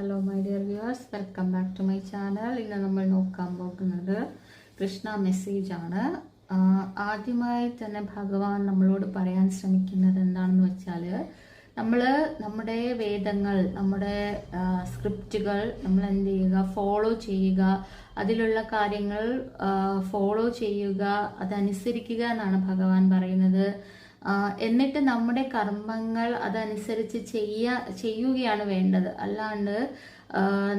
Hello my dear viewers, welcome back to my channel. ഇന്ന് നമ്മൾ നോക്കാൻ പോകുന്നത് കൃഷ്ണ മെസ്സേജ് ആണ്. ആദ്യമായി തന്നെ ഭഗവാൻ നമ്മളോട് പറയാൻ ശ്രമിക്കുന്നത് എന്താണെന്ന് വെച്ചാൽ, നമ്മുടെ വേദങ്ങൾ, നമ്മുടെ സ്ക്രിപ്റ്റുകൾ നമ്മൾ എന്ത് ചെയ്യുക, ഫോളോ ചെയ്യുക, അതിലുള്ള കാര്യങ്ങൾ ഫോളോ ചെയ്യുക, അതനുസരിക്കുക എന്നാണ് ഭഗവാൻ പറയുന്നത്. എന്നിട്ട് നമ്മുടെ കർമ്മങ്ങൾ അതനുസരിച്ച് ചെയ്യുകയാണ് വേണ്ടത്. അല്ലാണ്ട്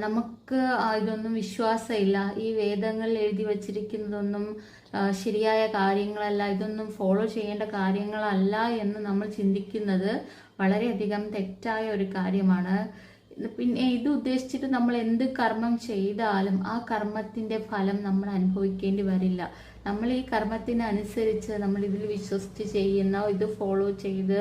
നമുക്ക് ഇതൊന്നും വിശ്വാസമില്ല, ഈ വേദങ്ങളിൽ എഴുതി വച്ചിരിക്കുന്നതൊന്നും ശരിയായ കാര്യങ്ങളല്ല, ഇതൊന്നും ഫോളോ ചെയ്യേണ്ട കാര്യങ്ങളല്ല എന്ന് നമ്മൾ ചിന്തിക്കുന്നത് വളരെയധികം തെറ്റായ ഒരു കാര്യമാണ്. പിന്നെ ഇത് ഉദ്ദേശിച്ചിട്ട് നമ്മൾ എന്ത് കർമ്മം ചെയ്താലും ആ കർമ്മത്തിന്റെ ഫലം നമ്മൾ അനുഭവിക്കേണ്ടി വരില്ല. നമ്മൾ ഈ കർമ്മത്തിനനുസരിച്ച്, നമ്മൾ ഇതിൽ വിശ്വസിച്ച് ചെയ്യുന്ന, ഇത് ഫോളോ ചെയ്ത്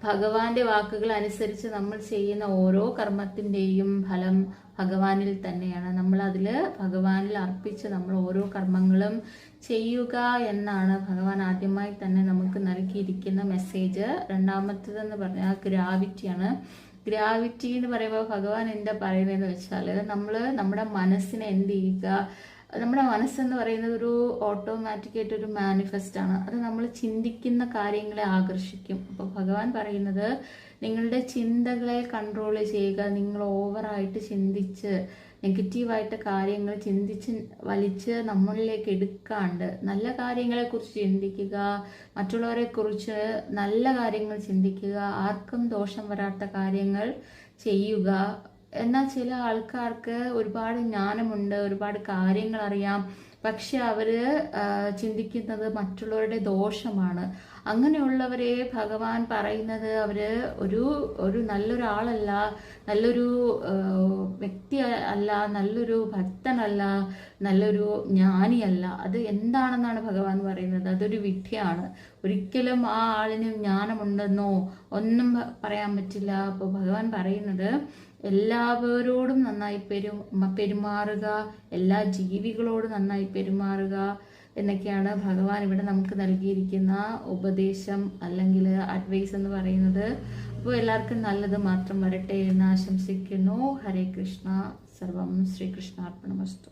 ഭഗവാന്റെ വാക്കുകൾ അനുസരിച്ച് നമ്മൾ ചെയ്യുന്ന ഓരോ കർമ്മത്തിന്റെയും ഫലം ഭഗവാനിൽ തന്നെയാണ്. നമ്മൾ അതിൽ ഭഗവാനിൽ അർപ്പിച്ച് നമ്മൾ ഓരോ കർമ്മങ്ങളും ചെയ്യുക എന്നാണ് ഭഗവാൻ ആദ്യമായി തന്നെ നമുക്ക് നൽകിയിരിക്കുന്ന മെസ്സേജ്. രണ്ടാമത്തേതെന്ന് പറഞ്ഞാൽ ഗ്രാവിറ്റിയാണ്. ഗ്രാവിറ്റി എന്ന് പറയുമ്പോൾ ഭഗവാൻ എന്താ പറയുന്നതെന്ന് വെച്ചാൽ, നമ്മുടെ മനസ്സിനെ എന്ത് ചെയ്യുക, നമ്മുടെ മനസ്സെന്ന് പറയുന്നത് ഒരു ഓട്ടോമാറ്റിക്കായിട്ട് ഒരു മാനിഫെസ്റ്റ് ആണ്. അത് നമ്മൾ ചിന്തിക്കുന്ന കാര്യങ്ങളെ ആകർഷിക്കും. അപ്പോൾ ഭഗവാൻ പറയുന്നത്, നിങ്ങളുടെ ചിന്തകളെ കൺട്രോൾ ചെയ്യുക. നിങ്ങൾ ഓവറായിട്ട് ചിന്തിച്ച് നെഗറ്റീവായിട്ട് കാര്യങ്ങൾ ചിന്തിച്ച് വലിച്ച് നമ്മളിലേക്ക് എടുക്കാണ്ട് നല്ല കാര്യങ്ങളെക്കുറിച്ച് ചിന്തിക്കുക, മറ്റുള്ളവരെ കുറിച്ച് നല്ല കാര്യങ്ങൾ ചിന്തിക്കുക, ആർക്കും ദോഷം വരാത്ത കാര്യങ്ങൾ ചെയ്യുക. എന്നാൽ ചില ആൾക്കാർക്ക് ഒരുപാട് ജ്ഞാനമുണ്ട്, ഒരുപാട് കാര്യങ്ങൾ അറിയാം, പക്ഷെ അവര് ചിന്തിക്കുന്നത് മറ്റുള്ളവരുടെ ദോഷമാണ്. അങ്ങനെയുള്ളവരെ ഭഗവാൻ പറയുന്നത് അവര് ഒരു നല്ലൊരാളല്ല, നല്ലൊരു വ്യക്തി അല്ല, നല്ലൊരു ഭക്തനല്ല, നല്ലൊരു ജ്ഞാനിയല്ല. അത് എന്താണെന്നാണ് ഭഗവാൻ പറയുന്നത്? അതൊരു വിഡ്ഢിയാണ്. ഒരിക്കലും ആ ആളിന് ജ്ഞാനമുണ്ടെന്നോ ഒന്നും പറയാൻ പറ്റില്ല. അപ്പോൾ ഭഗവാൻ പറയുന്നത്, എല്ലാവരോടും നന്നായി പെരുമാറുക, എല്ലാ ജീവികളോടും നന്നായി പെരുമാറുക എന്നൊക്കെയാണ് ഭഗവാൻ ഇവിടെ നമുക്ക് നൽകിയിരിക്കുന്ന ഉപദേശം അല്ലെങ്കിൽ അഡ്വൈസ് എന്ന് പറയുന്നത്. അപ്പോൾ എല്ലാവർക്കും നല്ലത് മാത്രം വരട്ടെ എന്ന് ആശംസിക്കുന്നു. ഹരേ കൃഷ്ണ. സർവം ശ്രീകൃഷ്ണാർപ്പണമസ്തു.